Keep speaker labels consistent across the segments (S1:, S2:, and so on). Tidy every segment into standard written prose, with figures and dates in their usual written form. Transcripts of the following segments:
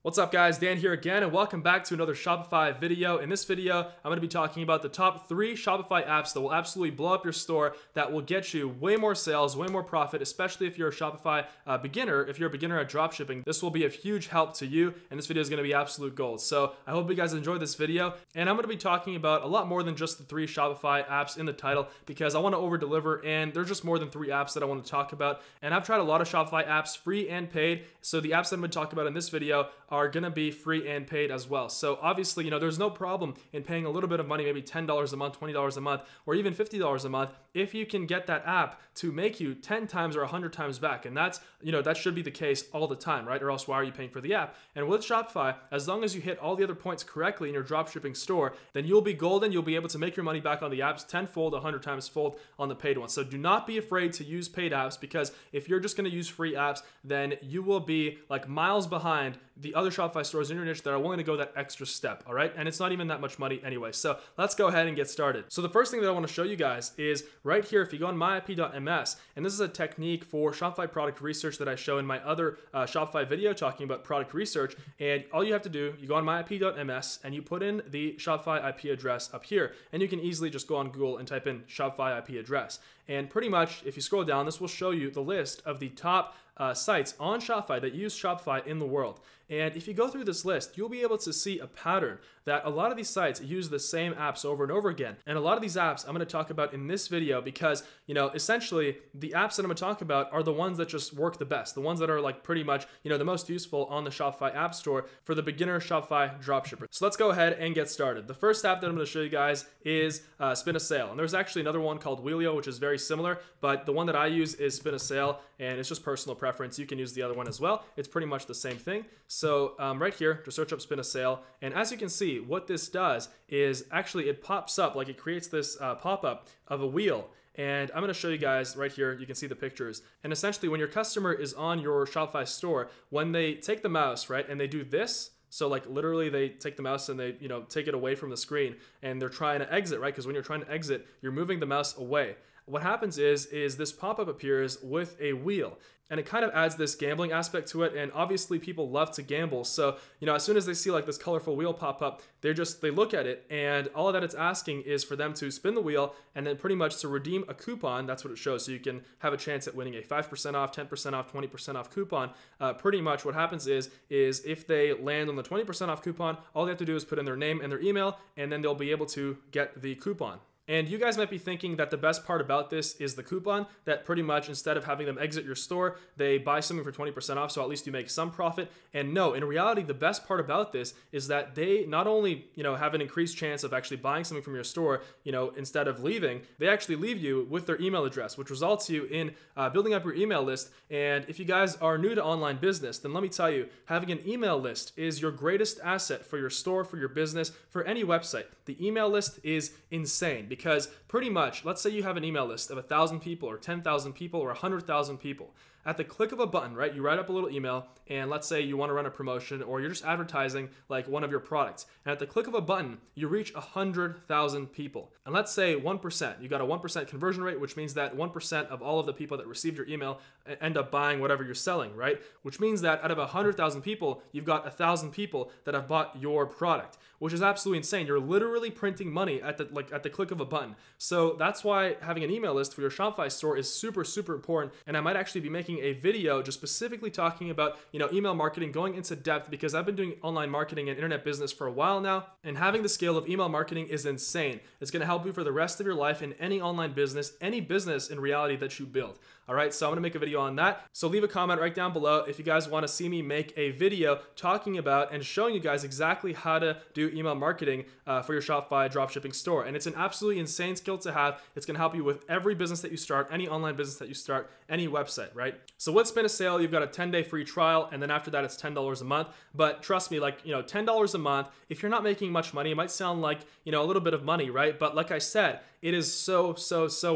S1: What's up guys, Dan here again and welcome back to another Shopify video. In this video, I'm going to be talking about the top 3 Shopify apps that will absolutely blow up your store, that will get you way more sales, way more profit, especially if you're a Shopify beginner. If you're a beginner at dropshipping, this will be a huge help to you and this video is going to be absolute gold. So I hope you guys enjoyed this video, and I'm going to be talking about a lot more than just the 3 Shopify apps in the title because I want to over deliver, and there's just more than 3 apps that I want to talk about. And I've tried a lot of Shopify apps, free and paid. So the apps that I'm going to talk about in this video are going to be free and paid as well. So obviously, there's no problem in paying a little bit of money, maybe $10 a month, $20 a month, or even $50 a month, if you can get that app to make you 10 times or 100 times back. And that's, that should be the case all the time, right? Or else why are you paying for the app? And with Shopify, as long as you hit all the other points correctly in your dropshipping store, then you'll be golden. You'll be able to make your money back on the apps tenfold, 100 times fold on the paid ones. So do not be afraid to use paid apps, because if you're just going to use free apps, then you will be like miles behind the other Shopify stores in your niche that are willing to go that extra step, all right? And it's not even that much money anyway. So let's go ahead and get started. So the first thing that I want to show you guys is right here. If you go on myip.ms, and this is a technique for Shopify product research that I show in my other Shopify video talking about product research. And all you have to do, you go on myip.ms and you put in the Shopify IP address up here, and you can easily just go on Google and type in Shopify IP address. And pretty much, if you scroll down, this will show you the list of the top sites on Shopify that use Shopify in the world. And if you go through this list, you'll be able to see a pattern that a lot of these sites use the same apps over and over again. And a lot of these apps I'm going to talk about in this video because, essentially the apps that I'm going to talk about are the ones that just work the best, the ones that are like pretty much, the most useful on the Shopify App Store for the beginner Shopify dropshipper. So let's go ahead and get started. The first app that I'm going to show you guys is SpinASale. And there's actually another one called Wheelio, which is very similar, but the one that I use is SpinASale, and it's just personal preference. You can use the other one as well. It's pretty much the same thing. So right here, just search up SpinASale, and as you can see, what this does is actually it pops up, like it creates this pop-up of a wheel. And I'm going to show you guys right here. You can see the pictures. And essentially, when your customer is on your Shopify store, when they take the mouse, right, and they do this, so like literally they take the mouse and they, take it away from the screen and they're trying to exit, right? Because when you're trying to exit, you're moving the mouse away. What happens is this pop-up appears with a wheel, and it kind of adds this gambling aspect to it. And obviously people love to gamble. So, as soon as they see like this colorful wheel pop up, they look at it, and all that it's asking is for them to spin the wheel and then pretty much to redeem a coupon. That's what it shows. So you can have a chance at winning a 5% off, 10% off, 20% off coupon. Pretty much what happens is if they land on the 20% off coupon, all they have to do is put in their name and their email, and then they'll be able to get the coupon. And you guys might be thinking that the best part about this is the coupon, that pretty much instead of having them exit your store, they buy something for 20% off, so at least you make some profit. And no, in reality, the best part about this is that they not only, have an increased chance of actually buying something from your store, instead of leaving, they actually leave you with their email address, which results you in building up your email list. And if you guys are new to online business, then let me tell you, having an email list is your greatest asset for your store, for your business, for any website. The email list is insane. Because pretty much, let's say you have an email list of 1,000 people or 10,000 people or 100,000 people. At the click of a button, right, you write up a little email, and let's say you want to run a promotion or you're just advertising like one of your products. And at the click of a button, you reach 100,000 people. And let's say 1%, you got a 1% conversion rate, which means that 1% of all of the people that received your email end up buying whatever you're selling, right? Which means that out of 100,000 people, you've got 1,000 people that have bought your product, which is absolutely insane. You're literally printing money at the click of a button. So that's why having an email list for your Shopify store is super, super important. And I might actually be making a video just specifically talking about, email marketing, going into depth, because I've been doing online marketing and internet business for a while now, and having the scale of email marketing is insane. It's going to help you for the rest of your life in any online business, any business in reality that you build. All right, so I'm going to make a video on that. So leave a comment right down below if you guys want to see me make a video talking about and showing you guys exactly how to do email marketing for your Shopify dropshipping store. And it's an absolutely insane skill to have. It's going to help you with every business that you start, any online business that you start, any website, right? So with SpinASale, you've got a 10-day free trial, and then after that, it's $10 a month. But trust me, $10 a month, if you're not making much money, it might sound like, a little bit of money, right? But like I said, it is so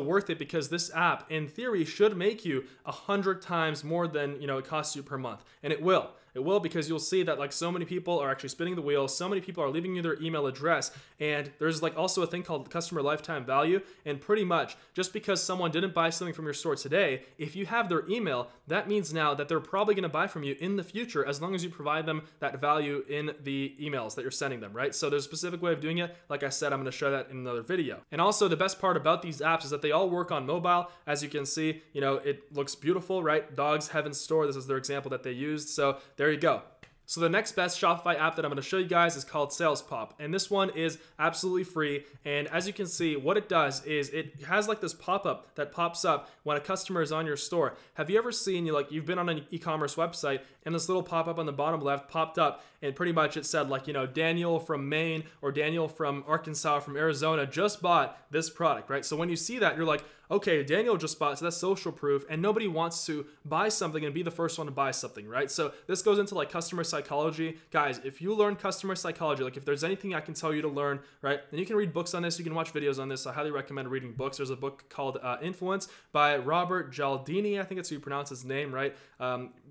S1: worth it, because this app, in theory, should make you 100 times more than, it costs you per month. And it will. It will, because you'll see that like so many people are actually spinning the wheel. So many people are leaving you their email address, and there's like also a thing called customer lifetime value. And pretty much just because someone didn't buy something from your store today, if you have their email, that means now that they're probably going to buy from you in the future, as long as you provide them that value in the emails that you're sending them, right? So there's a specific way of doing it. Like I said, I'm going to show that in another video. And also the best part about these apps is that they all work on mobile. As you can see, you know, it looks beautiful, right? Dogs Heaven Store, this is their example that they used. So there you go. So the next best Shopify app that I'm going to show you guys is called Sales Pop, and this one is absolutely free. And as you can see, what it does is it has like this pop-up that pops up when a customer is on your store. Have you ever seen, you've been on an e-commerce website and this little pop-up on the bottom left popped up, and pretty much it said like, you know, Daniel from Maine or Daniel from Arkansas, from Arizona just bought this product, right? So when you see that, you're like, okay, Daniel just bought, so that's social proof, and nobody wants to buy something and be the first one to buy something, right? So this goes into like customer psychology. Guys, if you learn customer psychology, like if there's anything I can tell you to learn, right? And you can read books on this, you can watch videos on this. I highly recommend reading books. There's a book called Influence by Robert Cialdini. I think that's how you pronounce his name, right?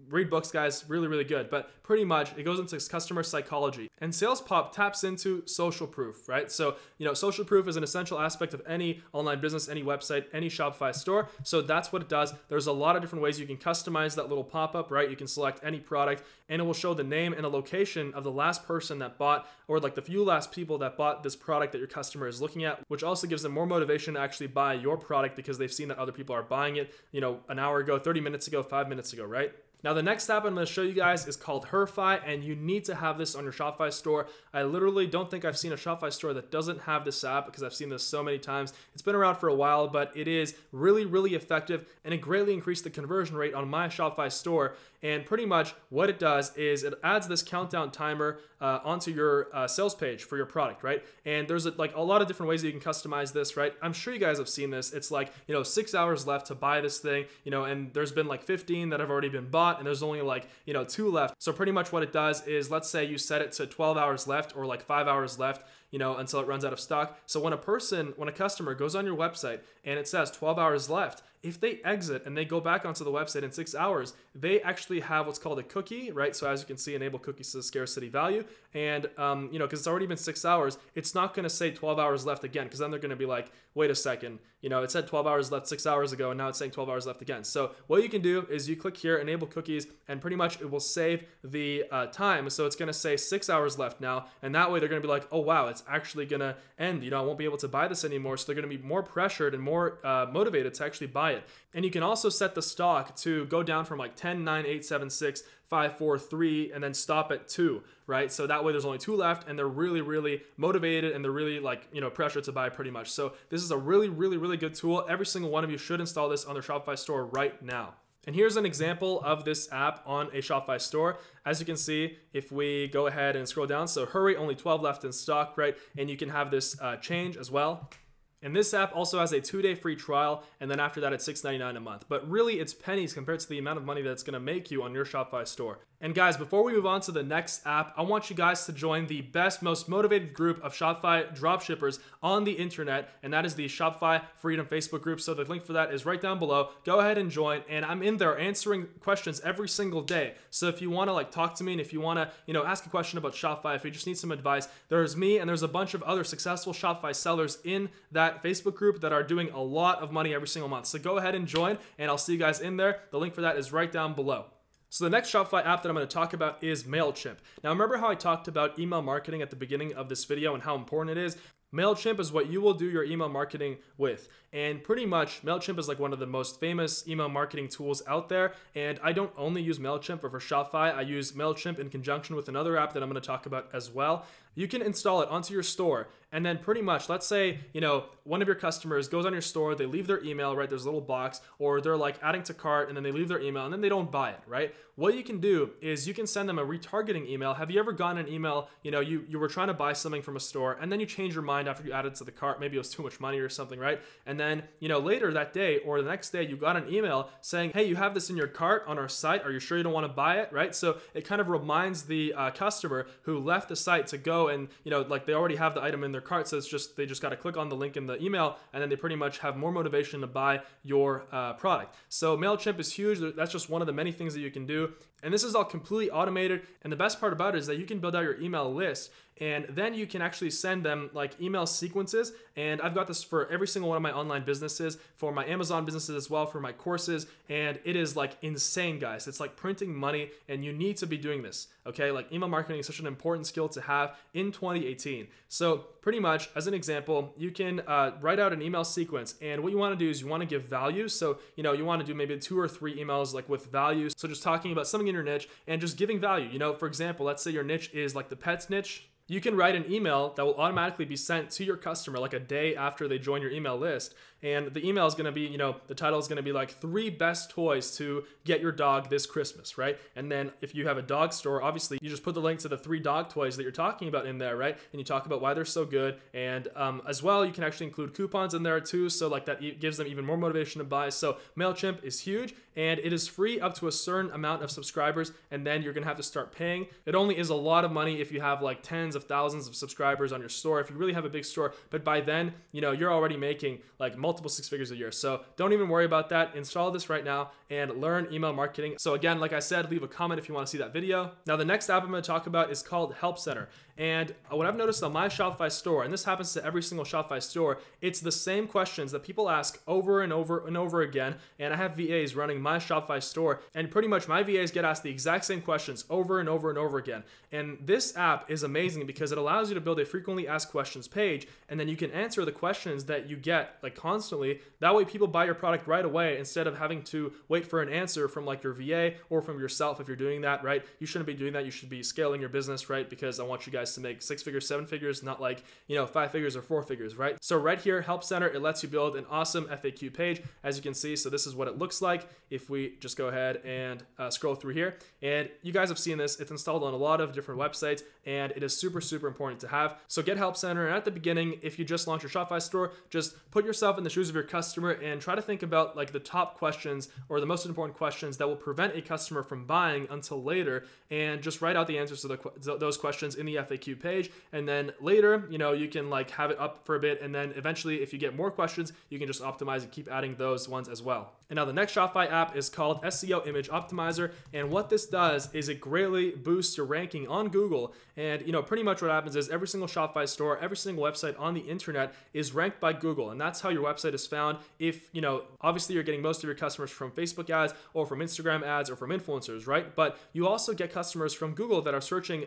S1: Read books, guys, really, really good. But pretty much it goes into customer psychology. And Sales Pop taps into social proof, right? So, you know, social proof is an essential aspect of any online business, any website, any Shopify store. So that's what it does. There's a lot of different ways you can customize that little pop-up, right? You can select any product and it will show the name and a location of the last person that bought, or like the few last people that bought this product that your customer is looking at, which also gives them more motivation to actually buy your product because they've seen that other people are buying it, you know, an hour ago, 30 minutes ago, 5 minutes ago, right? Now the next app I'm going to show you guys is called Herify, and you need to have this on your Shopify store. I literally don't think I've seen a Shopify store that doesn't have this app, because I've seen this so many times. It's been around for a while, but it is really, really effective, and it greatly increased the conversion rate on my Shopify store. And pretty much what it does is it adds this countdown timer onto your sales page for your product, right? And there's like a lot of different ways that you can customize this, right? I'm sure you guys have seen this. It's like, you know, 6 hours left to buy this thing, you know, and there's been like 15 that have already been bought, and there's only like, you know, 2 left. So pretty much what it does is, let's say you set it to 12 hours left or like 5 hours left, you know, until it runs out of stock. So when a customer goes on your website and it says 12 hours left, if they exit and they go back onto the website in 6 hours, they actually have what's called a cookie, right? So as you can see, enable cookies to scarcity value. And, you know, because it's already been 6 hours, it's not going to say 12 hours left again, because then they're going to be like, wait a second, you know, it said 12 hours left 6 hours ago, and now it's saying 12 hours left again. So what you can do is you click here, enable cookies, and pretty much it will save the time. So it's going to say 6 hours left now, and that way they're going to be like, oh wow, it's actually going to end. You know, I won't be able to buy this anymore. So they're going to be more pressured and more motivated to actually buy it. And you can also set the stock to go down from like 10, 9, 8, 7, 6, 5, 4, 3, and then stop at 2, right? So that way there's only 2 left, and they're really, really motivated, and they're really like, you know, pressured to buy pretty much. So this is a really, really, really good tool. Every single one of you should install this on their Shopify store right now. And here's an example of this app on a Shopify store. As you can see, if we go ahead and scroll down, so hurry, only 12 left in stock, right? And you can have this change as well. And this app also has a 2-day free trial, and then after that it's $6.99 a month. But really it's pennies compared to the amount of money that it's going to make you on your Shopify store. And guys, before we move on to the next app, I want you guys to join the best, most motivated group of Shopify dropshippers on the internet, and that is the Shopify Freedom Facebook group. So the link for that is right down below. Go ahead and join, and I'm in there answering questions every single day. So if you want to like talk to me, and if you want to, you know, ask a question about Shopify, if you just need some advice, there's me and there's a bunch of other successful Shopify sellers in that Facebook group that are doing a lot of money every single month. So go ahead and join, and I'll see you guys in there. The link for that is right down below. So the next Shopify app that I'm going to talk about is MailChimp. Now remember how I talked about email marketing at the beginning of this video and how important it is? MailChimp is what you will do your email marketing with. And pretty much MailChimp is like one of the most famous email marketing tools out there. And I don't only use MailChimp for Shopify. I use MailChimp in conjunction with another app that I'm going to talk about as well. You can install it onto your store, and then pretty much, let's say, you know, one of your customers goes on your store, they leave their email, right? There's a little box, or they're like adding to cart, and then they leave their email, and then they don't buy it, right? What you can do is you can send them a retargeting email. Have you ever gotten an email, you know, you were trying to buy something from a store, and then you change your mind after you added it to the cart, maybe it was too much money or something, right? And then, you know, later that day or the next day, you got an email saying, hey, you have this in your cart on our site. Are you sure you don't want to buy it, right? So it kind of reminds the customer who left the site to go and, you know, like they already have the item in their cart, so it's just they just got to click on the link in the email, and then they pretty much have more motivation to buy your product. So MailChimp is huge. That's just one of the many things that you can do. And this is all completely automated. And the best part about it is that you can build out your email list, and then you can actually send them like email sequences. And I've got this for every single one of my online businesses, for my Amazon businesses as well, for my courses. And it is like insane, guys. It's like printing money, and you need to be doing this. Okay, like email marketing is such an important skill to have in 2018. So pretty much, as an example, you can write out an email sequence, and what you want to do is you want to give value. So you want to do maybe 2 or 3 emails like with value. So just talking about something in your niche and just giving value. For example, let's say your niche is like the pets niche. You can write an email that will automatically be sent to your customer like a day after they join your email list. And the email is going to be, the title is going to be like 3 best toys to get your dog this Christmas, right? And then if you have a dog store, obviously you just put the link to the 3 dog toys that you're talking about in there, right? And you talk about why they're so good. And as well, you can actually include coupons in there too. So like that gives them even more motivation to buy. So MailChimp is huge, and it is free up to a certain amount of subscribers. And then you're going to have to start paying. It only is a lot of money if you have like tens of thousands of subscribers on your store, if you really have a big store. But by then, you're already making like multiple 6 figures a year. So don't even worry about that. Install this right now and learn email marketing. So again, like I said, leave a comment if you want to see that video. Now, the next app I'm going to talk about is called Help Center. And what I've noticed on my Shopify store, and this happens to every single Shopify store, it's the same questions that people ask over and over and over again. And I have VAs running my Shopify store, and pretty much my VAs get asked the exact same questions over and over and over again. And this app is amazing because it allows you to build a frequently asked questions page, and then you can answer the questions that you get like constantly. That way people buy your product right away instead of having to wait for an answer from like your VA or from yourself. If you're doing that, right, you shouldn't be doing that. You should be scaling your business, right? Because I want you guys to make 6 figures, 7 figures, not like 5 figures or 4 figures, right? So right here, Help Center, it lets you build an awesome FAQ page, as you can see. So this is what it looks like if we just go ahead and scroll through here. And you guys have seen this. It's installed on a lot of different websites, and it is super, super important to have. So get Help Center, and at the beginning, if you just launch your Shopify store, just put yourself in the shoes of your customer and try to think about like the top questions or the most important questions that will prevent a customer from buying until later, and just write out the answers to those questions in the FAQ page. And then later, you can like have it up for a bit, and then eventually if you get more questions, you can just optimize and keep adding those ones as well. And now the next Shopify app is called SEO Image Optimizer, and what this does is it greatly boosts your ranking on Google. And pretty much what happens is every single Shopify store, every single website on the internet is ranked by Google, and that's how your website is found. If obviously you're getting most of your customers from Facebook ads or from Instagram ads or from influencers, right? But you also get customers from Google that are searching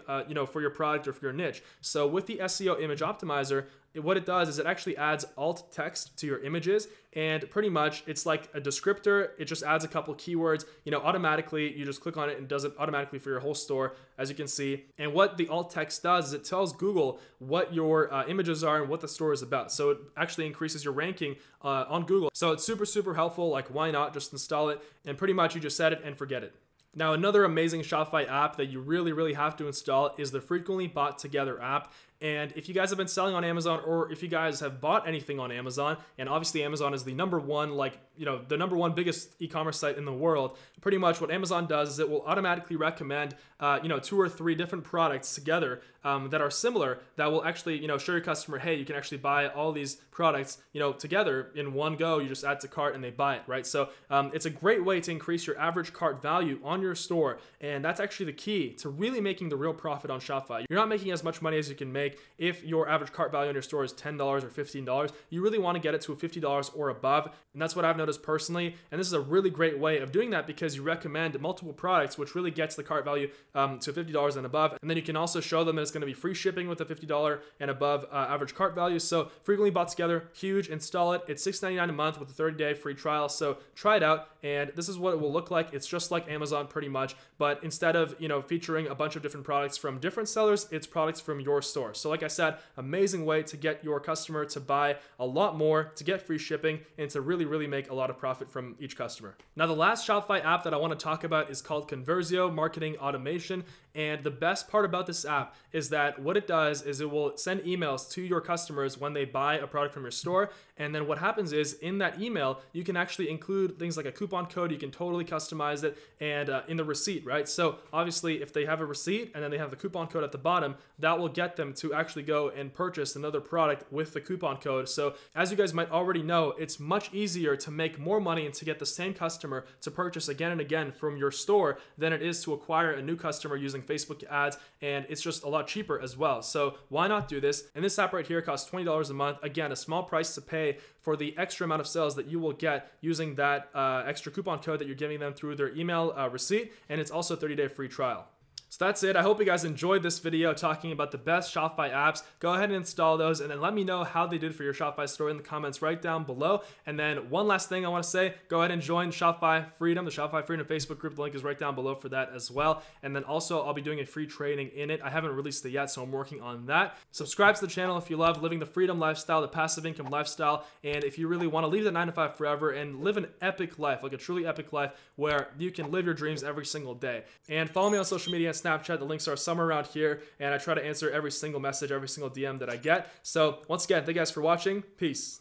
S1: for your product or for your niche. So with the SEO Image Optimizer, what it does is it actually adds alt text to your images, and pretty much it's like a descriptor. It just adds a couple keywords, automatically. You just click on it and does it automatically for your whole store, as you can see. And what the alt text does is it tells Google what your images are and what the store is about. So it actually increases your ranking on Google. So it's super, super helpful. Like, why not just install it? And pretty much you just set it and forget it. Now, another amazing Shopify app that you really, really have to install is the Frequently Bought Together app. And if you guys have been selling on Amazon, or if you guys have bought anything on Amazon, and obviously Amazon is the number one, the number one biggest e-commerce site in the world, pretty much what Amazon does is it will automatically recommend, 2 or 3 different products together that are similar, that will actually, show your customer, hey, you can actually buy all these products, together in one go. You just add to cart and they buy it, right? So it's a great way to increase your average cart value on your store. And that's actually the key to really making the real profit on Shopify. You're not making as much money as you can make if your average cart value on your store is $10 or $15. You really want to get it to $50 or above. And that's what I've noticed personally. And this is a really great way of doing that, because you recommend multiple products, which really gets the cart value to $50 and above. And then you can also show them that it's going to be free shipping with the $50 and above average cart value. So Frequently Bought Together, huge. Install it. It's $6.99 a month with a 30-day free trial. So try it out. And this is what it will look like. It's just like Amazon pretty much, but instead of, featuring a bunch of different products from different sellers, it's products from your store. So like I said, amazing way to get your customer to buy a lot more, to get free shipping, and to really, really make a lot of profit from each customer. Now, the last Shopify app that I want to talk about is called Conversio Marketing Automation. And the best part about this app is that what it does is it will send emails to your customers when they buy a product from your store. And then what happens is in that email, you can actually include things like a coupon code. You can totally customize it, and in the receipt, right? So obviously if they have a receipt and then they have the coupon code at the bottom, that will get them to actually go and purchase another product with the coupon code. So as you guys might already know, it's much easier to make more money and to get the same customer to purchase again and again from your store than it is to acquire a new customer using Facebook ads, and it's just a lot cheaper as well. So why not do this? And this app right here costs $20 a month. Again, a small price to pay for the extra amount of sales that you will get using that extra coupon code that you're giving them through their email receipt, and it's also a 30-day free trial. So that's it. I hope you guys enjoyed this video talking about the best Shopify apps. Go ahead and install those, and then let me know how they did for your Shopify store in the comments right down below. And then one last thing I want to say, go ahead and join Shopify Freedom, the Shopify Freedom Facebook group. The link is right down below for that as well. And then also I'll be doing a free training in it. I haven't released it yet, so I'm working on that. Subscribe to the channel if you love living the freedom lifestyle, the passive income lifestyle. And if you really want to leave the 9-to-5 forever and live an epic life, like a truly epic life where you can live your dreams every single day. And follow me on social media and Snapchat. The links are somewhere around here, and I try to answer every single message, every single DM that I get. So once again, thank you guys for watching. Peace.